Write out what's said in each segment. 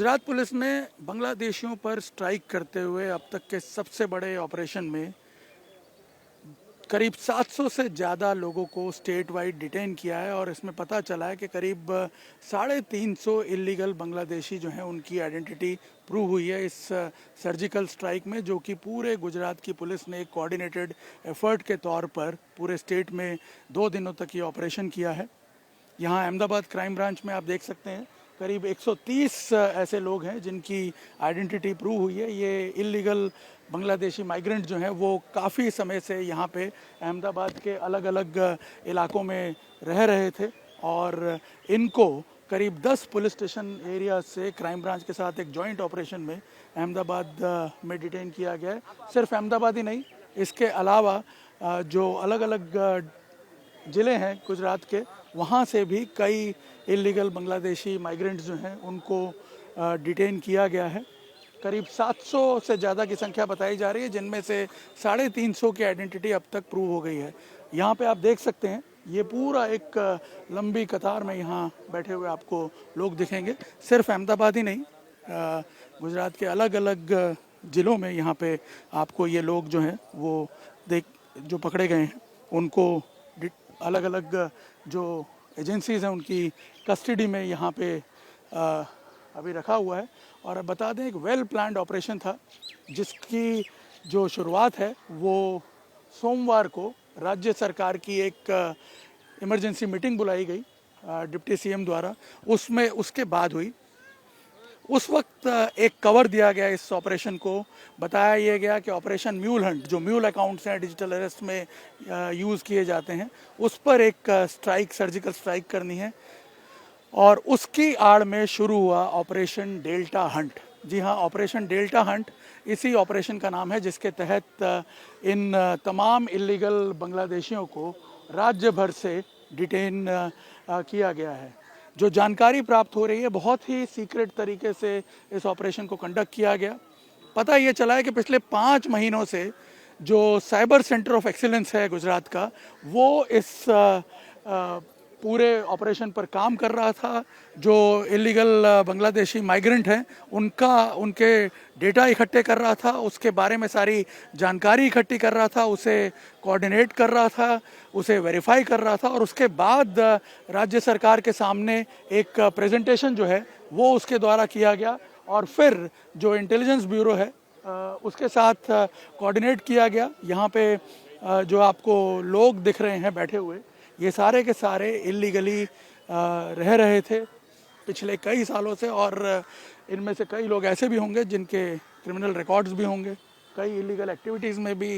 Gujarat police ने बांग्लादेशियों पर strike करते हुए अब तक के सबसे बड़े ऑपरेशन में करीब 700 से ज़्यादा लोगों को स्टेट वाइड डिटेन किया है और इसमें पता चला है कि करीब 350 इलीगल बांग्लादेशी जो हैं उनकी आइडेंटिटी प्रूव हुई है इस सर्जिकल स्ट्राइक में, जो कि पूरे गुजरात की पुलिस ने एक कोऑर्डिनेटेड एफर्ट के तौर पर पूरे स्टेट में 2 दिनों तक ये ऑपरेशन किया है। यहाँ अहमदाबाद क्राइम ब्रांच में आप देख सकते हैं करीब 130 ऐसे लोग हैं जिनकी आइडेंटिटी प्रूव हुई है। ये इलीगल बांग्लादेशी माइग्रेंट जो हैं वो काफ़ी समय से यहाँ पे अहमदाबाद के अलग अलग इलाकों में रह रहे थे और इनको करीब 10 पुलिस स्टेशन एरिया से क्राइम ब्रांच के साथ एक जॉइंट ऑपरेशन में अहमदाबाद में डिटेन किया गया है। सिर्फ अहमदाबाद ही नहीं, इसके अलावा जो अलग अलग ज़िले हैं गुजरात के, वहाँ से भी कई इलीगल बांग्लादेशी माइग्रेंट्स जो हैं उनको डिटेन किया गया है। करीब 700 से ज़्यादा की संख्या बताई जा रही है, जिनमें से 350 की आइडेंटिटी अब तक प्रूव हो गई है। यहाँ पे आप देख सकते हैं ये पूरा एक लंबी कतार में यहाँ बैठे हुए आपको लोग दिखेंगे। सिर्फ अहमदाबाद ही नहीं, गुजरात के अलग अलग ज़िलों में यहाँ पे आपको ये लोग जो हैं वो जो पकड़े गए हैं उनको अलग अलग जो एजेंसीज़ हैं उनकी कस्टडी में यहाँ पे अभी रखा हुआ है। और बता दें, एक वेल प्लान्ड ऑपरेशन था जिसकी जो शुरुआत है वो सोमवार को राज्य सरकार की एक इमरजेंसी मीटिंग बुलाई गई डिप्टी सीएम द्वारा, उसमें उसके बाद हुई। उस वक्त एक कवर दिया गया इस ऑपरेशन को, बताया यह गया कि ऑपरेशन म्यूल हंट, जो म्यूल अकाउंट्स हैं डिजिटल अरेस्ट में यूज़ किए जाते हैं, उस पर एक सर्जिकल स्ट्राइक करनी है। और उसकी आड़ में शुरू हुआ ऑपरेशन डेल्टा हंट। जी हाँ, ऑपरेशन डेल्टा हंट इसी ऑपरेशन का नाम है जिसके तहत इन तमाम इलीगल बांग्लादेशियों को राज्य भर से डिटेन किया गया है। जो जानकारी प्राप्त हो रही है, बहुत ही सीक्रेट तरीके से इस ऑपरेशन को कंडक्ट किया गया। पता ये चला है कि पिछले 5 महीनों से जो साइबर सेंटर ऑफ एक्सीलेंस है गुजरात का, वो इस पूरे ऑपरेशन पर काम कर रहा था। जो इलीगल बांग्लादेशी माइग्रेंट हैं उनके डेटा इकट्ठे कर रहा था, उसके बारे में सारी जानकारी इकट्ठी कर रहा था, उसे कोऑर्डिनेट कर रहा था, उसे वेरीफाई कर रहा था और उसके बाद राज्य सरकार के सामने एक प्रेजेंटेशन जो है वो उसके द्वारा किया गया और फिर जो इंटेलिजेंस ब्यूरो है उसके साथ कोऑर्डिनेट किया गया। यहाँ पे जो आपको लोग दिख रहे हैं बैठे हुए, ये सारे के सारे इलीगली रह रहे थे पिछले कई सालों से और इनमें से कई लोग ऐसे भी होंगे जिनके क्रिमिनल रिकॉर्ड्स भी होंगे, कई इलीगल एक्टिविटीज़ में भी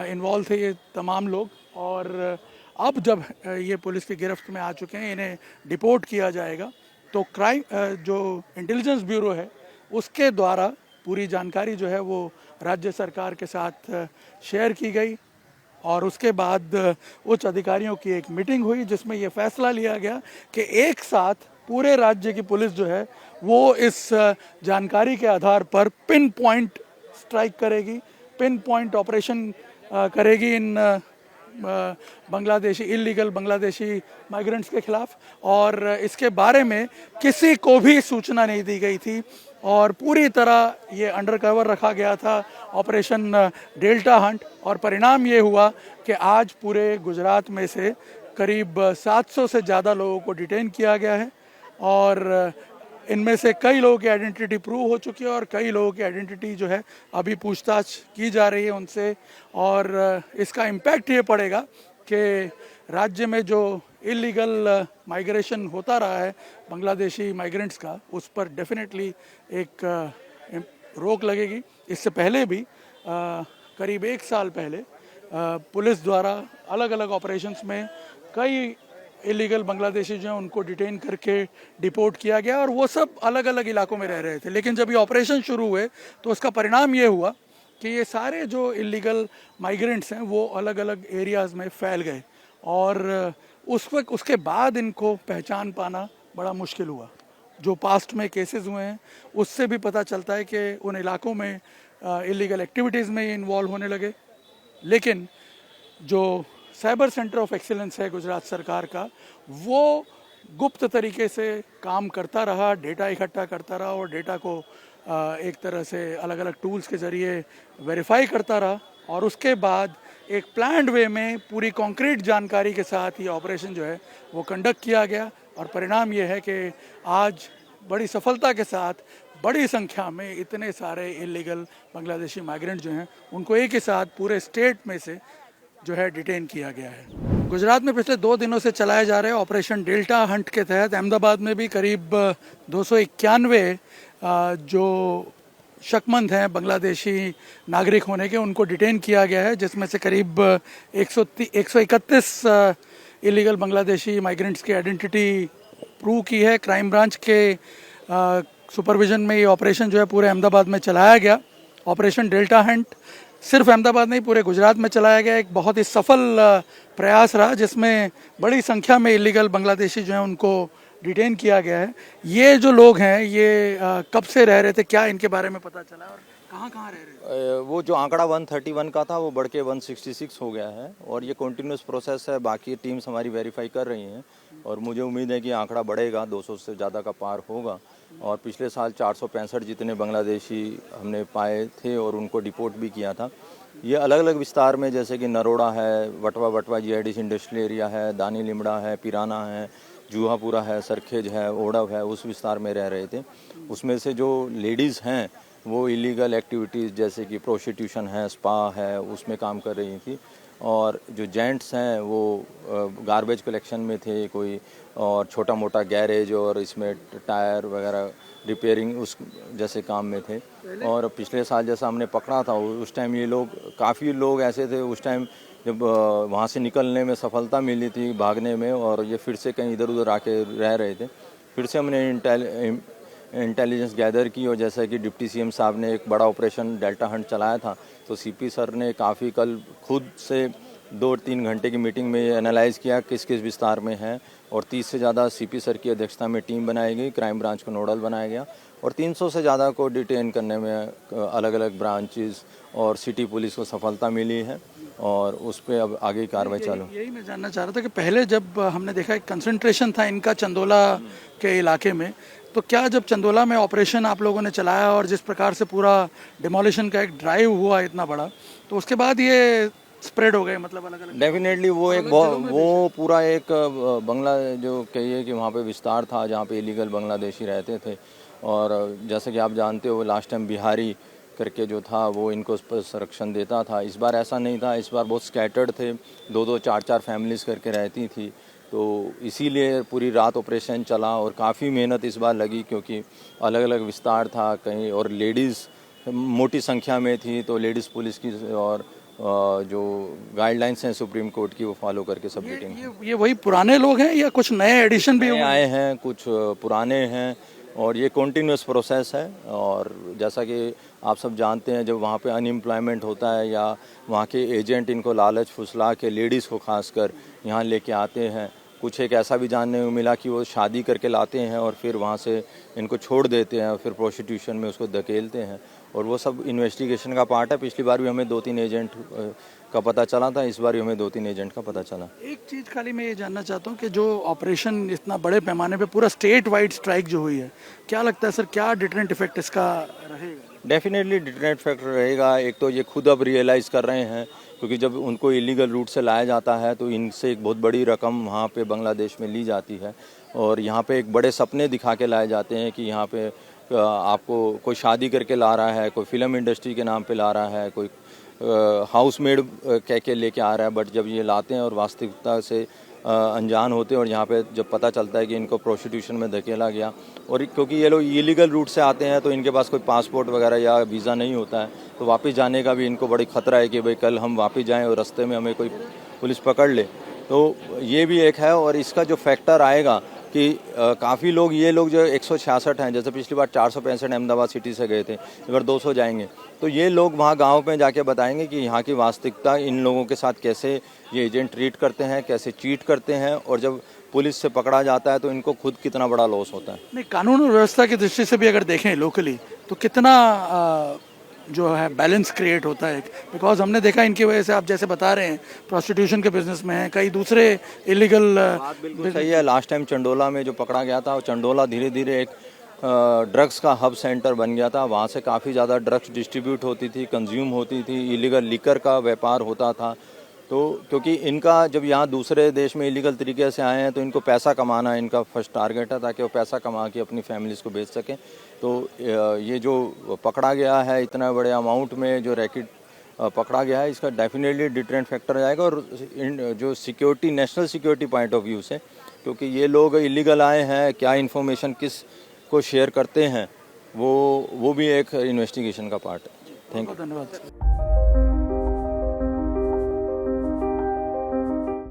इन्वॉल्व थे ये तमाम लोग। और अब जब ये पुलिस की गिरफ्त में आ चुके हैं, इन्हें डिपोर्ट किया जाएगा, तो क्राइम जो इंटेलिजेंस ब्यूरो है उसके द्वारा पूरी जानकारी जो है वो राज्य सरकार के साथ शेयर की गई और उसके बाद उच्च अधिकारियों की एक मीटिंग हुई जिसमें ये फैसला लिया गया कि एक साथ पूरे राज्य की पुलिस जो है वो इस जानकारी के आधार पर पिन पॉइंट स्ट्राइक करेगी, पिन पॉइंट ऑपरेशन करेगी इन इलीगल बांग्लादेशी माइग्रेंट्स के खिलाफ। और इसके बारे में किसी को भी सूचना नहीं दी गई थी और पूरी तरह ये अंडरकवर रखा गया था ऑपरेशन डेल्टा हंट। और परिणाम ये हुआ कि आज पूरे गुजरात में से करीब 700 से ज़्यादा लोगों को डिटेन किया गया है और इनमें से कई लोगों की आइडेंटिटी प्रूव हो चुकी है और कई लोगों की आइडेंटिटी जो है अभी पूछताछ की जा रही है उनसे। और इसका इम्पैक्ट ये पड़ेगा कि राज्य में जो इलीगल माइग्रेशन होता रहा है बांग्लादेशी माइग्रेंट्स का, उस पर डेफिनेटली एक रोक लगेगी। इससे पहले भी करीब 1 साल पहले पुलिस द्वारा अलग अलग ऑपरेशंस में कई इलीगल बांग्लादेशी जो हैं उनको डिटेन करके डिपोर्ट किया गया और वो सब अलग अलग इलाकों में रह रहे थे। लेकिन जब ये ऑपरेशन शुरू हुए तो उसका परिणाम ये हुआ कि ये सारे जो इलीगल माइग्रेंट्स हैं वो अलग अलग एरियाज़ में फैल गए और उस वक्त उसके बाद इनको पहचान पाना बड़ा मुश्किल हुआ। जो पास्ट में केसेस हुए हैं उससे भी पता चलता है कि उन इलाकों में इलीगल एक्टिविटीज़ में इन्वॉल्व होने लगे। लेकिन जो साइबर सेंटर ऑफ एक्सीलेंस है गुजरात सरकार का, वो गुप्त तरीके से काम करता रहा, डेटा इकट्ठा करता रहा और डेटा को एक तरह से अलग अलग टूल्स के ज़रिए वेरीफाई करता रहा और उसके बाद एक प्लान्ड वे में पूरी कॉन्क्रीट जानकारी के साथ ये ऑपरेशन जो है वो कंडक्ट किया गया और परिणाम ये है कि आज बड़ी सफलता के साथ बड़ी संख्या में इतने सारे इलीगल बांग्लादेशी माइग्रेंट जो हैं उनको एक ही साथ पूरे स्टेट में से जो है डिटेन किया गया है। गुजरात में पिछले 2 दिनों से चलाए जा रहे ऑपरेशन डेल्टा हंट के तहत अहमदाबाद में भी करीब 291 जो शक्मंद हैं बांग्लादेशी नागरिक होने के उनको डिटेन किया गया है, जिसमें से करीब 131 इलीगल बांग्लादेशी माइग्रेंट्स की आइडेंटिटी प्रूव की है। क्राइम ब्रांच के सुपरविजन में ये ऑपरेशन जो है पूरे अहमदाबाद में चलाया गया। ऑपरेशन डेल्टा हंट सिर्फ अहमदाबाद नहीं पूरे गुजरात में चलाया गया एक बहुत ही सफल प्रयास रहा, जिसमें बड़ी संख्या में इलीगल बांग्लादेशी जो हैं उनको डिटेन किया गया है। ये जो लोग हैं ये कब से रह रहे थे, क्या इनके बारे में पता चला और कहाँ कहाँ रह रहे थे? वो जो आंकड़ा 131 का था वो बढ़ के 166 हो गया है और ये कंटिन्यूस प्रोसेस है। बाकी टीम्स हमारी वेरीफाई कर रही हैं और मुझे उम्मीद है कि आंकड़ा बढ़ेगा, 200 से ज़्यादा का पार होगा। और पिछले साल 465 जितने बांग्लादेशी हमने पाए थे और उनको डिपोर्ट भी किया था। ये अलग अलग विस्तार में जैसे कि नरोड़ा है, वटवा GIDC इंडस्ट्रियल एरिया है, दानी लिमड़ा है, पिराना है, जूहापुरा है, सरखेज है, ओडव है, उस विस्तार में रह रहे थे। उसमें से जो लेडीज़ हैं वो इलीगल एक्टिविटीज़ जैसे कि प्रोस्टिट्यूशन है, स्पा है, उसमें काम कर रही थी। और जो जेंट्स हैं वो गार्बेज कलेक्शन में थे कोई, और छोटा मोटा गैरेज और इसमें टायर वगैरह रिपेयरिंग उस जैसे काम में थे। और पिछले साल जैसा हमने पकड़ा था उस टाइम ये लोग काफ़ी लोग ऐसे थे उस टाइम जब वहाँ से निकलने में सफलता मिली थी भागने में, और ये फिर से कहीं इधर उधर आके रह रहे थे। फिर से हमने इंटेलिजेंस गैदर की और जैसा कि डिप्टी CM साहब ने एक बड़ा ऑपरेशन डेल्टा हंट चलाया था, तो CP सर ने काफ़ी कल खुद से 2-3 घंटे की मीटिंग में ये एनालाइज़ किया किस किस विस्तार में है, और 30 से ज़्यादा CP सर की अध्यक्षता में टीम बनाई गई, क्राइम ब्रांच को नोडल बनाया गया और 300 से ज़्यादा को डिटेन करने में अलग अलग ब्रांचेस और सिटी पुलिस को सफलता मिली है और उस पर अब आगे कार्रवाई चालू। यही मैं जानना चाह रहा था कि पहले जब हमने देखा एक कंसंट्रेशन था इनका चंदोला के इलाके में, तो क्या जब चंदोला में ऑपरेशन आप लोगों ने चलाया और जिस प्रकार से पूरा डिमोलिशन का एक ड्राइव हुआ इतना बड़ा, तो उसके बाद ये स्प्रेड हो गए मतलब अलग अलग? डेफिनेटली वो पूरा एक बंगला जो कहिए कि वहाँ पे विस्तार था जहाँ पे इलीगल बांग्लादेशी रहते थे। और जैसे कि आप जानते हो लास्ट टाइम बिहारी करके जो था वो इनको संरक्षण देता था। इस बार ऐसा नहीं था, इस बार बहुत स्कैटर्ड थे, 2-2, 4-4 फैमिलीज़ करके रहती थी, तो इसीलिए पूरी रात ऑपरेशन चला और काफ़ी मेहनत इस बार लगी क्योंकि अलग अलग विस्तार था कहीं, और लेडीज़ मोटी संख्या में थी, तो लेडीज़ पुलिस की और जो गाइडलाइंस हैं सुप्रीम कोर्ट की वो फॉलो करके सब मीटिंग। ये वही पुराने लोग हैं या कुछ नए एडिशन भी आए हैं, कुछ पुराने हैं, और ये कॉन्टीन्यूस प्रोसेस है। और जैसा कि आप सब जानते हैं जब वहाँ पे अनएम्प्लॉयमेंट होता है या वहाँ के एजेंट इनको लालच फुसला के लेडीज़ को खासकर यहाँ लेके आते हैं। कुछ एक ऐसा भी जानने को मिला कि वो शादी करके लाते हैं और फिर वहाँ से इनको छोड़ देते हैं और फिर प्रोस्टिट्यूशन में उसको धकेलते हैं, और वो सब इन्वेस्टिगेशन का पार्ट है। पिछली बार भी हमें 2-3 एजेंट का पता चला था, इस बार भी हमें 2-3 एजेंट का पता चला। एक चीज़ खाली मैं ये जानना चाहता हूँ कि जो ऑपरेशन इतना बड़े पैमाने पे पूरा स्टेट वाइड स्ट्राइक जो हुई है, क्या लगता है सर क्या डिटरेंट इफेक्ट इसका रहेगा? डेफिनेटली डिटरेंट फैक्टर रहेगा। एक तो ये खुद अब रियलाइज़ कर रहे हैं क्योंकि जब उनको इलीगल रूट से लाया जाता है तो इनसे एक बहुत बड़ी रकम वहाँ पे बांग्लादेश में ली जाती है, और यहाँ पे एक बड़े सपने दिखा के लाए जाते हैं कि यहाँ पे आपको कोई शादी करके ला रहा है, कोई फिल्म इंडस्ट्री के नाम पे ला रहा है, कोई हाउसमेड कह के लेके आ रहा है। बट जब ये लाते हैं और वास्तविकता से अनजान होते हैं और यहाँ पे जब पता चलता है कि इनको प्रोस्टिट्यूशन में धकेला गया, और क्योंकि ये लोग इलीगल रूट से आते हैं तो इनके पास कोई पासपोर्ट वगैरह या वीज़ा नहीं होता है, तो वापस जाने का भी इनको बड़ी खतरा है कि भाई कल हम वापस जाएं और रास्ते में हमें कोई पुलिस पकड़ ले। तो ये भी एक है, और इसका जो फैक्टर आएगा कि काफ़ी लोग ये लोग जो 166 हैं, जैसे पिछली बार 465 अहमदाबाद सिटी से गए थे, इस बार 200 जाएंगे, तो ये लोग वहाँ गांव में जाके बताएंगे कि यहाँ की वास्तविकता इन लोगों के साथ कैसे ये एजेंट ट्रीट करते हैं, कैसे चीट करते हैं, और जब पुलिस से पकड़ा जाता है तो इनको खुद कितना बड़ा लॉस होता है। नहीं, कानून और व्यवस्था की दृष्टि से भी अगर देखें लोकली तो कितना जो है बैलेंस क्रिएट होता है, बिकॉज हमने देखा इनकी वजह से, आप जैसे बता रहे हैं प्रोस्टिट्यूशन के बिजनेस में हैं, कई दूसरे इलीगल। बात बिल्कुल सही है। लास्ट टाइम चंडोला में जो पकड़ा गया था, चंडोला धीरे धीरे एक ड्रग्स का हब सेंटर बन गया था। वहाँ से काफ़ी ज़्यादा ड्रग्स डिस्ट्रीब्यूट होती थी, कंज्यूम होती थी, इलीगल लिकर का व्यापार होता था। तो क्योंकि इनका जब यहाँ दूसरे देश में इलीगल तरीके से आए हैं तो इनको पैसा कमाना इनका फर्स्ट टारगेट है, ताकि वो पैसा कमा के अपनी फैमिलीज़ को बेच सकें। तो ये जो पकड़ा गया है इतना बड़े अमाउंट में जो रैकेट पकड़ा गया है, इसका डेफिनेटली डिटरेंट फैक्टर जाएगा। और जो security, national security point of view से, क्योंकि ये लोग इलीगल आए हैं, क्या इन्फॉर्मेशन किस को शेयर करते हैं, वो भी एक इन्वेस्टिगेशन का पार्ट है। Thank you. धन्यवाद।